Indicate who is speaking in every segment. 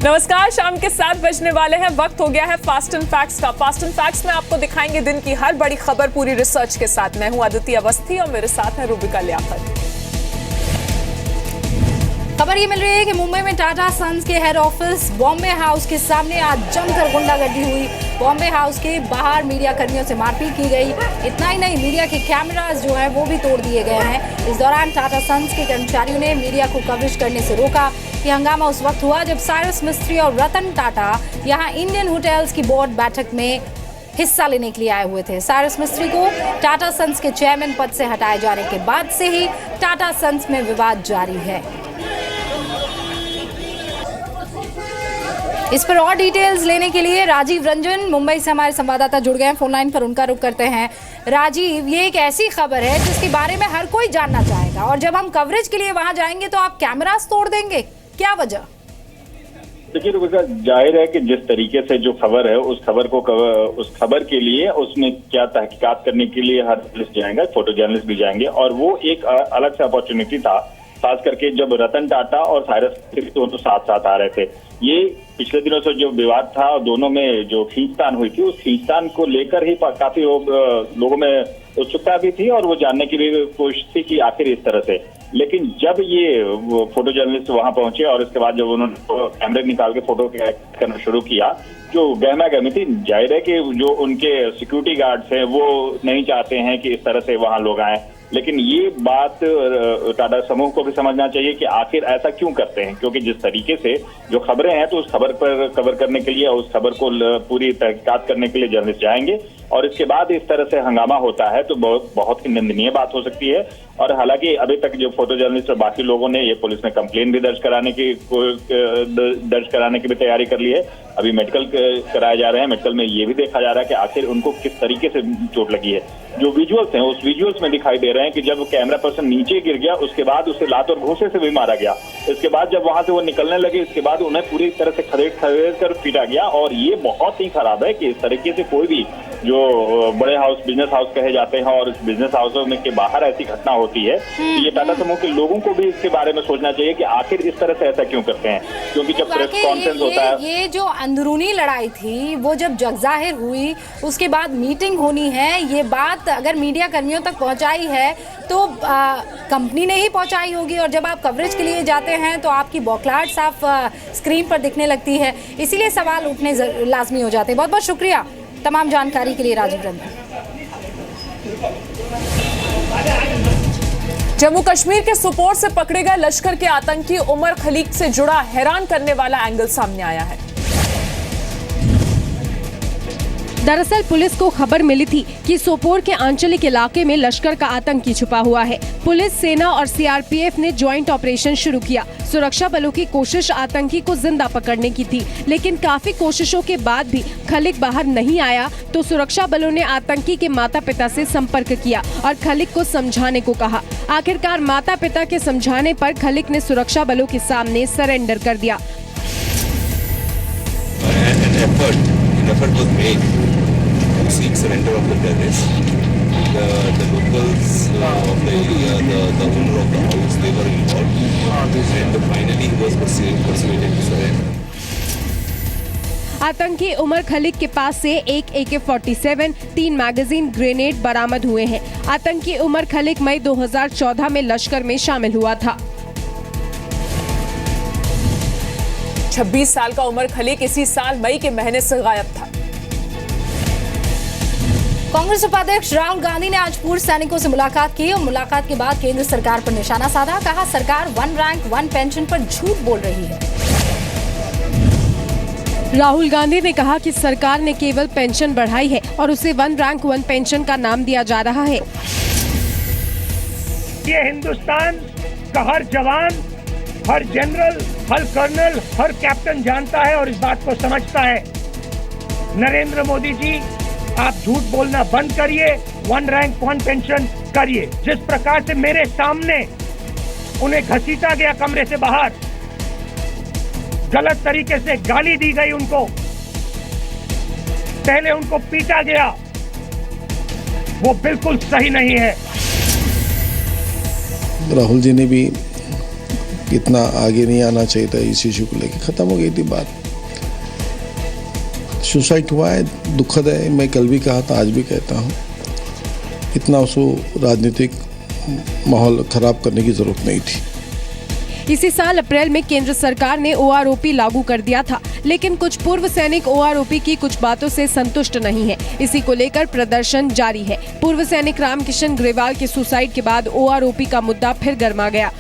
Speaker 1: नमस्कार, शाम के 7 बजने वाले हैं। वक्त हो गया है फास्ट एंड फैक्ट्स का। फास्ट एंड फैक्ट्स में आपको दिखाएंगे दिन की हर बड़ी खबर पूरी रिसर्च के साथ। मैं हूं अदिति अवस्थी और मेरे साथ है रूबिका लियाकत।
Speaker 2: खबर ये मिल रही है कि मुंबई में टाटा सन्स के हेड ऑफिस बॉम्बे हाउस के सामने आज जमकर गुंडागर्दी हुई। बॉम्बे हाउस के बाहर मीडिया कर्मियों से मारपीट की गई। इतना ही नहीं, मीडिया के कैमरास जो है वो भी तोड़ दिए गए हैं। इस दौरान टाटा सन्स के कर्मचारियों ने मीडिया को कवरेज करने से रोका। ये हंगामा उस वक्त हुआ जब साइरस मिस्त्री और रतन टाटा यहाँ इंडियन होटल्स की बोर्ड बैठक में हिस्सा लेने के लिए आए हुए थे। साइरस मिस्त्री को टाटा सन्स के चेयरमैन पद से हटाए जाने के बाद से ही टाटा सन्स में विवाद जारी है। इस पर और डिटेल्स लेने के लिए राजीव रंजन मुंबई से हमारे संवाददाता जुड़ गए हैं। फोन लाइन पर उनका रुख करते हैं। राजीव, ये एक ऐसी खबर है जिसके बारे में हर कोई जानना चाहेगा और जब हम कवरेज के लिए वहां जाएंगे तो आप कैमरास तोड़ देंगे, क्या वजह?
Speaker 3: देखिए रुबिका, जाहिर है कि जिस तरीके से जो खबर है उस खबर के लिए उसमें क्या तहकीकात करने के लिए हर जर्नलिस्ट जाएंगे, फोटो जर्नलिस्ट भी जाएंगे और वो एक अलग से अपॉर्चुनिटी था, खास करके जब रतन टाटा और साइरस दोनों साथ साथ आ रहे थे। ये पिछले दिनों से जो विवाद था और दोनों में जो खींचतान हुई थी, उस खींचतान को लेकर ही काफी लोगों में उत्सुकता भी थी और वो जानने की भी कोशिश थी कि आखिर इस तरह से। लेकिन जब ये फोटो जर्नलिस्ट वहां पहुंचे और इसके बाद जब उन्होंने कैमरे निकाल के फोटो करना शुरू किया, जो गहमा गहमी थी, जाहिर है कि जो उनके सिक्योरिटी गार्ड्स हैं वो नहीं चाहते हैं कि इस तरह से वहां लोग आए। लेकिन ये बात टाटा समूह को भी समझना चाहिए कि आखिर ऐसा क्यों करते हैं, क्योंकि जिस तरीके से जो खबरें हैं तो उस खबर पर कवर करने के लिए, उस खबर को पूरी तहकीकात करने के लिए जर्नलिस्ट जाएंगे और इसके बाद इस तरह से हंगामा होता है तो बहुत ही निंदनीय बात हो सकती है। और हालांकि अभी तक जो फोटो जर्नलिस्ट और बाकी लोगों ने ये पुलिस में कंप्लेन भी दर्ज कराने की भी तैयारी कर ली है। अभी मेडिकल कराए जा रहे हैं। मेडिकल में ये भी देखा जा रहा है कि आखिर उनको किस तरीके से चोट लगी है। जो विजुअल्स हैं उस विजुअल्स में दिखाई दे रहे हैं कि जब कैमरा पर्सन नीचे गिर गया उसके बाद उसे लात और घूंसे से भी मारा गया। इसके बाद जब वहां से वो निकलने लगे, इसके बाद उन्हें पूरी तरह से खदेड़ कर पीटा गया। और ये बहुत ही खराब है कि इस तरीके से कोई भी जो बड़े हाउस, बिजनेस हाउस कहे जाते हैं और इस बिजनेस हाउसों में के बाहर ऐसी घटना होती है, ये टाटा समूह के लोगों को भी इसके बारे में सोचना चाहिए कि आखिर इस तरह से ऐसा क्यों करते हैं। क्योंकि जब प्रेस कॉन्फ्रेंस होता है, ये
Speaker 2: जो अंदरूनी लड़ाई थी वो जब जगजाहिर हुई, उसके बाद मीटिंग होनी है, ये बात अगर मीडिया कर्मियों तक पहुंचाई है तो कंपनी ने ही पहुंचाई होगी। और जब आप कवरेज के लिए जाते हैं तो आपकी बौखलाहट साफ स्क्रीन पर दिखने लगती है, इसीलिए सवाल उठने लाजमी हो जाते हैं। बहुत बहुत शुक्रिया तमाम जानकारी के लिए राजीव रंजन।
Speaker 1: जम्मू कश्मीर के सोपोर से पकड़े गए लश्कर के आतंकी उमर खलीक से जुड़ा हैरान करने वाला एंगल सामने आया है।
Speaker 4: दरअसल पुलिस को खबर मिली थी कि सोपोर के आंचलिक इलाके में लश्कर का आतंकी छुपा हुआ है। पुलिस, सेना और सीआरपीएफ ने ज्वाइंट ऑपरेशन शुरू किया। सुरक्षा बलों की कोशिश आतंकी को जिंदा पकड़ने की थी, लेकिन काफी कोशिशों के बाद भी खलीक बाहर नहीं आया तो सुरक्षा बलों ने आतंकी के माता पिता से संपर्क किया और खलीक को समझाने को कहा। आखिरकार माता पिता के समझाने पर खलीक ने सुरक्षा बलों के सामने सरेंडर कर दिया।
Speaker 5: Seek surrender of the terrorists. The locals of the area, the owner of the house, they were involved, and finally he was persuaded to surrender.
Speaker 4: आतंकी उमर खलीक के पास से एक AK-47, 3 मैगजीन, ग्रेनेड बरामद हुए हैं। आतंकी उमर खलीक मई 2014 में लश्कर में शामिल हुआ था।
Speaker 1: 26 साल का उमर खलीक इसी साल मई के महीने से गायब था।
Speaker 2: कांग्रेस उपाध्यक्ष राहुल गांधी ने आज पूर्व सैनिकों से मुलाकात की और मुलाकात के बाद केंद्र सरकार पर निशाना साधा। कहा, सरकार 1 रैंक 1 पेंशन पर झूठ बोल रही है।
Speaker 4: राहुल गांधी ने कहा कि सरकार ने केवल पेंशन बढ़ाई है और उसे 1 रैंक 1 पेंशन का नाम दिया जा रहा है।
Speaker 6: ये हिंदुस्तान का हर जवान, हर जनरल, हर कर्नल, हर कैप्टन जानता है और इस बात को समझता है। नरेंद्र मोदी जी, आप झूठ बोलना बंद करिए, 1 रैंक 1 पेंशन करिए। जिस प्रकार से मेरे सामने उन्हें घसीटा गया कमरे से बाहर, गलत तरीके से गाली दी गई, उनको पहले उनको पीटा गया, वो बिल्कुल सही नहीं है।
Speaker 7: राहुल जी ने भी इतना आगे नहीं आना चाहिए था इस इशू को लेकर, ख़त्म हो गई थी बात। सुसाइड हुआ है, दुखद है। मैं कल भी कहा था, आज भी कहता हूँ, इतना उसको राजनीतिक माहौल ख़राब करने की ज़रूरत नहीं थी।
Speaker 4: इसी साल अप्रैल में केंद्र सरकार ने OROP लागू कर दिया था, लेकिन कुछ पूर्व सैनिक OROP की कुछ बातों से संतुष्ट नहीं है। इसी को लेकर प्रदर्शन जारी है। पूर्व सैनिक रामकिशन ग्रेवाल के सुसाइड के बाद OROP का मुद्दा फिर गर्मा गया।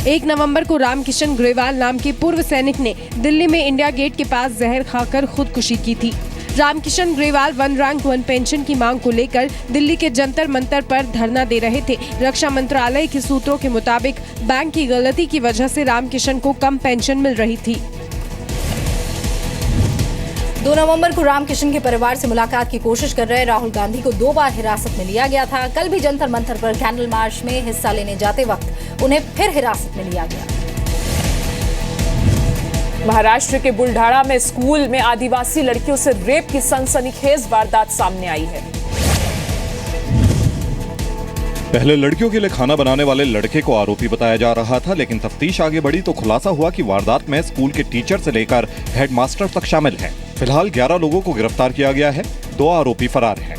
Speaker 4: 1 नवंबर को रामकिशन ग्रेवाल नाम के पूर्व सैनिक ने दिल्ली में इंडिया गेट के पास जहर खाकर खुदकुशी की थी। रामकिशन ग्रेवाल 1 रैंक 1 पेंशन की मांग को लेकर दिल्ली के जंतर मंतर पर धरना दे रहे थे। रक्षा मंत्रालय के सूत्रों के मुताबिक बैंक की गलती की वजह से रामकिशन को कम पेंशन मिल रही थी।
Speaker 2: 2 नवंबर को रामकिशन के परिवार से मुलाकात की कोशिश कर रहे राहुल गांधी को 2 बार हिरासत में लिया गया था। कल भी जंतर मंतर पर कैंडल मार्च में हिस्सा लेने जाते वक्त उन्हें फिर हिरासत में लिया गया।
Speaker 1: महाराष्ट्र के बुल्ढाणा में स्कूल में आदिवासी लड़कियों से रेप की सनसनीखेज वारदात सामने आई है।
Speaker 8: पहले लड़कियों के लिए खाना बनाने वाले लड़के को आरोपी बताया जा रहा था, लेकिन तफ्तीश आगे बढ़ी तो खुलासा हुआ कि वारदात में स्कूल के टीचर से लेकर हेडमास्टर तक शामिल हैं। फिलहाल 11 लोगों को गिरफ्तार किया गया है, 2 आरोपी फरार हैं।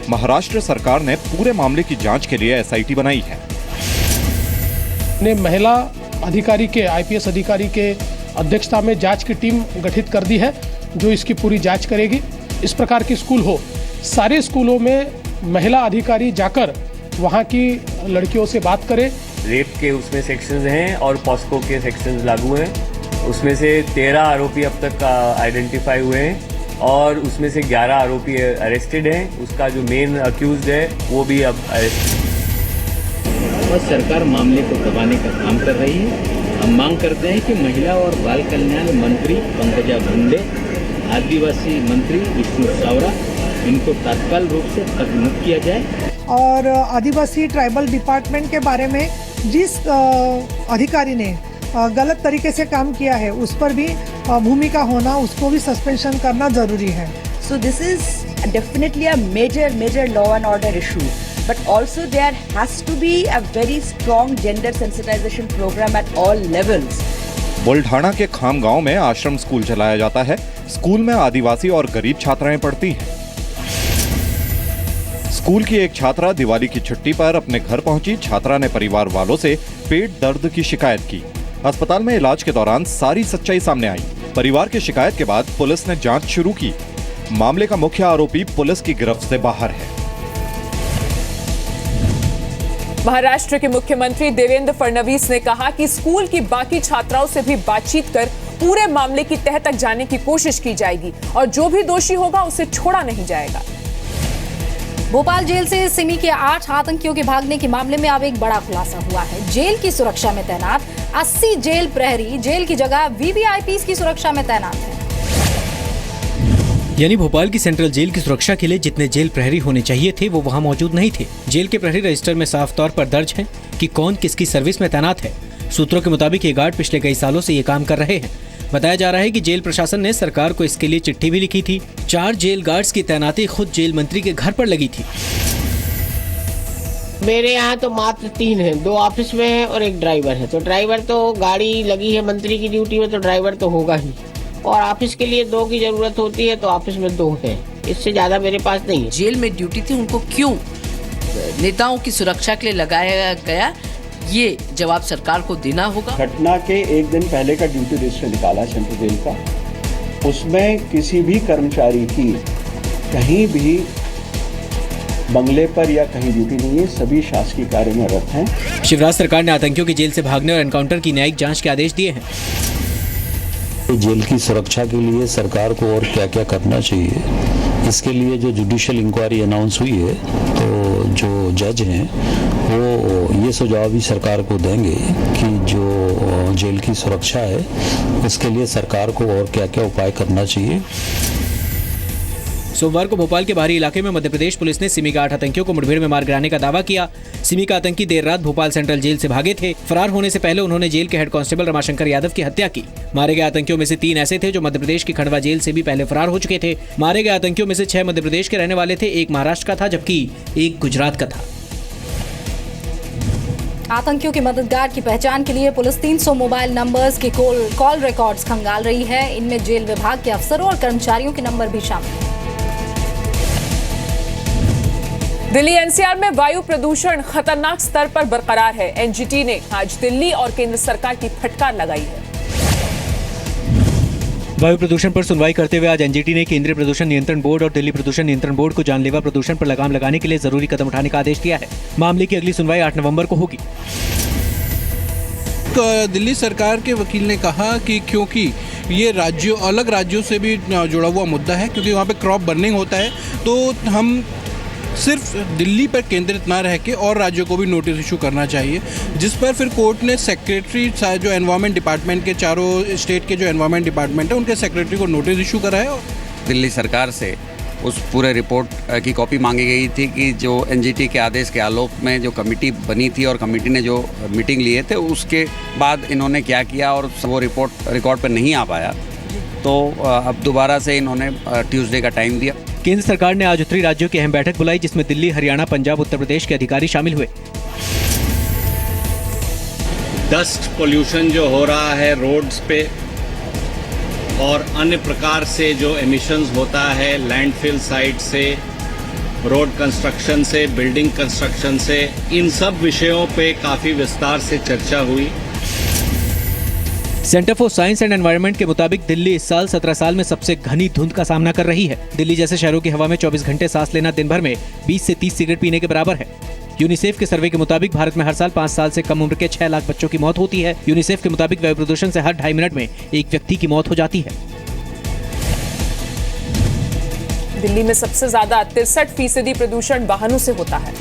Speaker 8: महाराष्ट्र सरकार ने पूरे मामले की जांच के लिए SIT बनाई है।
Speaker 9: ने महिला अधिकारी के IPS अधिकारी के अध्यक्षता में जांच की टीम गठित कर दी है, जो इसकी पूरी जांच करेगी। इस प्रकार की स्कूल हो, सारे स्कूलों में महिला अधिकारी जाकर वहां की लड़कियों से बात करें।
Speaker 10: रेप के उसमें सेक्शंस हैं और पॉस्को के सेक्शंस लागू हैं। उसमें से 13 आरोपी अब तक आइडेंटिफाई हुए हैं और उसमें से 11 आरोपी अरेस्टेड हैं। उसका जो मेन अक्यूज्ड है वो भी अब अरेस्ट।
Speaker 11: बस सरकार मामले को दबाने का काम कर रही है। हम मांग करते हैं कि महिला और बाल कल्याण मंत्री पंकजा मुंडे, आदिवासी मंत्री विष्णु सावरा, इनको तत्काल रूप से तकनीक किया जाए।
Speaker 12: और आदिवासी ट्राइबल डिपार्टमेंट के बारे में जिस अधिकारी ने गलत तरीके से काम किया है उस पर भी भूमिका होना, उसको भी सस्पेंशन करना जरूरी है।
Speaker 13: So this is definitely a major law and order issue, but also there has to be a very strong gender sensitization program at all levels.
Speaker 8: Buldhana के खाम गांव में आश्रम स्कूल चलाया जाता है। स्कूल में आदिवासी और गरीब छात्राएं पढ़ती हैं। स्कूल की एक छात्रा दिवाली की छुट्टी पर अपने घर पहुंची। छात्रा ने परिवार वालों से पेट दर्द की शिकायत की। अस्पताल में इलाज के दौरान सारी सच्चाई सामने आई। परिवार की शिकायत के बाद पुलिस ने जांच शुरू की। मामले का मुख्य आरोपी पुलिस की गिरफ्त से बाहर है।
Speaker 1: महाराष्ट्र के मुख्यमंत्री देवेंद्र फडणवीस ने कहा कि स्कूल की बाकी छात्राओं से भी बातचीत कर पूरे मामले की तह तक जाने की कोशिश की जाएगी और जो भी दोषी होगा उसे छोड़ा नहीं जाएगा।
Speaker 2: भोपाल जेल से सिमी के 8 आतंकियों के भागने के मामले में अब एक बड़ा खुलासा हुआ है। जेल की सुरक्षा में तैनात 80 जेल प्रहरी जेल की जगह VVIPs की सुरक्षा में तैनात हैं।
Speaker 14: यानी भोपाल की सेंट्रल जेल की सुरक्षा के लिए जितने जेल प्रहरी होने चाहिए थे वो वहां मौजूद नहीं थे। जेल के प्रहरी रजिस्टर में साफ तौर पर दर्ज है कि कौन किसकी सर्विस में तैनात है। सूत्रों के मुताबिक ये गार्ड पिछले कई सालों से ये काम कर रहे हैं। बताया जा रहा है कि जेल प्रशासन ने सरकार को इसके लिए चिट्ठी भी लिखी थी। 4 जेल गार्ड्स की तैनाती खुद जेल मंत्री के घर पर लगी थी।
Speaker 15: मेरे यहाँ तो मात्र 3 हैं, 2 ऑफिस में है और एक ड्राइवर है। तो ड्राइवर तो गाड़ी लगी है मंत्री की ड्यूटी में, तो ड्राइवर तो होगा ही। और ऑफिस के लिए 2 की जरूरत होती है, तो ऑफिस में 2 है। इससे ज्यादा मेरे पास नहीं है।
Speaker 16: जेल में ड्यूटी थी, उनको क्यों नेताओं की सुरक्षा के लिए लगाया गया, ये जवाब सरकार को देना होगा।
Speaker 17: घटना के एक दिन पहले का ड्यूटी रजिस्टर निकाला सेंट्रल जेल का, उसमें किसी भी कर्मचारी की कहीं भी बंगले पर या कहीं ड्यूटी नहीं है। सभी शासकीय कार्य में रत हैं।
Speaker 14: शिवराज सरकार ने आतंकियों की जेल से भागने और एनकाउंटर की न्यायिक जांच के आदेश दिए हैं।
Speaker 18: जेल की सुरक्षा के लिए सरकार को और क्या क्या करना चाहिए, इसके लिए जो जुडिशियल इंक्वायरी अनाउंस हुई है, तो जो जज हैं वो ये सुझाव भी सरकार को देंगे कि जो जेल की सुरक्षा है उसके लिए सरकार को और क्या क्या उपाय करना चाहिए।
Speaker 14: सोमवार को भोपाल के बाहरी इलाके में मध्य प्रदेश पुलिस ने सिमी के 8 आतंकियों को मुठभेड़ में मार गिराने का दावा किया। सिमी का आतंकी देर रात भोपाल सेंट्रल जेल से भागे थे। फरार होने से पहले उन्होंने जेल के हेड कांस्टेबल रमाशंकर यादव की हत्या की। मारे गए आतंकियों में से 3 ऐसे थे जो मध्य प्रदेश की खंडवा जेल से भी पहले फरार हो चुके थे। मारे गए आतंकियों में से 6 मध्य प्रदेश के रहने वाले थे, 1 महाराष्ट्र का था जबकि 1 गुजरात का था।
Speaker 2: आतंकियों के मददगार की पहचान के लिए पुलिस 300 मोबाइल नंबर्स के कॉल रिकॉर्ड्स खंगाल रही है। इनमें जेल विभाग के अफसरों और कर्मचारियों के नंबर भी शामिल हैं।
Speaker 1: दिल्ली एनसीआर में वायु प्रदूषण खतरनाक स्तर पर बरकरार है। एनजीटी ने आज दिल्ली और केंद्र सरकार की फटकार लगाई है।
Speaker 14: वायु प्रदूषण पर सुनवाई करते हुए आज एनजीटी ने केंद्रीय प्रदूषण नियंत्रण बोर्ड और दिल्ली प्रदूषण नियंत्रण बोर्ड को जानलेवा प्रदूषण पर लगाम लगाने के लिए जरूरी कदम उठाने का आदेश दिया है। मामले की अगली सुनवाई 8 नवंबर को होगी।
Speaker 19: दिल्ली सरकार के वकील ने कहा कि क्योंकि ये अलग राज्यों से भी जुड़ा हुआ मुद्दा है, क्योंकि वहाँ पे क्रॉप बर्निंग होता है, तो हम सिर्फ दिल्ली पर केंद्रित ना रह के और राज्यों को भी नोटिस इशू करना चाहिए, जिस पर फिर कोर्ट ने सेक्रेटरी जो एनवायरनमेंट डिपार्टमेंट के चारों स्टेट के जो एनवायरनमेंट डिपार्टमेंट है उनके सेक्रेटरी को नोटिस इशू करा है।
Speaker 20: दिल्ली सरकार से उस पूरे रिपोर्ट की कॉपी मांगी गई थी कि जो एनजीटी के आदेश के आलोक में जो कमेटी बनी थी और कमेटी ने जो मीटिंग लिए थे उसके बाद इन्होंने क्या किया और वो रिपोर्ट रिकॉर्ड पर नहीं आ पाया, तो अब दोबारा से इन्होंने ट्यूसडे का टाइम दिया।
Speaker 14: केंद्र सरकार ने आज उत्तरी राज्यों की अहम बैठक बुलाई, जिसमें दिल्ली, हरियाणा, पंजाब, उत्तर प्रदेश के अधिकारी शामिल हुए।
Speaker 21: डस्ट पोल्यूशन जो हो रहा है रोड्स पे और अन्य प्रकार से जो एमिशंस होता है लैंडफिल साइट से, रोड कंस्ट्रक्शन से, बिल्डिंग कंस्ट्रक्शन से, इन सब विषयों पे काफी विस्तार से चर्चा हुई।
Speaker 14: Centre for science and environment के मुताबिक दिल्ली इस साल 17 साल में सबसे घनी धुंध का सामना कर रही है। दिल्ली जैसे शहरों की हवा में 24 घंटे सांस लेना दिन भर में 20 से 30 सिगरेट पीने के बराबर है। यूनिसेफ के सर्वे के मुताबिक भारत में हर साल 5 साल से कम उम्र के 6 लाख बच्चों की मौत होती है। यूनिसेफ के मुताबिक वायु प्रदूषण से हर 2.5 मिनट में एक व्यक्ति की मौत हो जाती है।
Speaker 1: दिल्ली में सबसे ज्यादा 63% प्रदूषण वाहनों से होता है।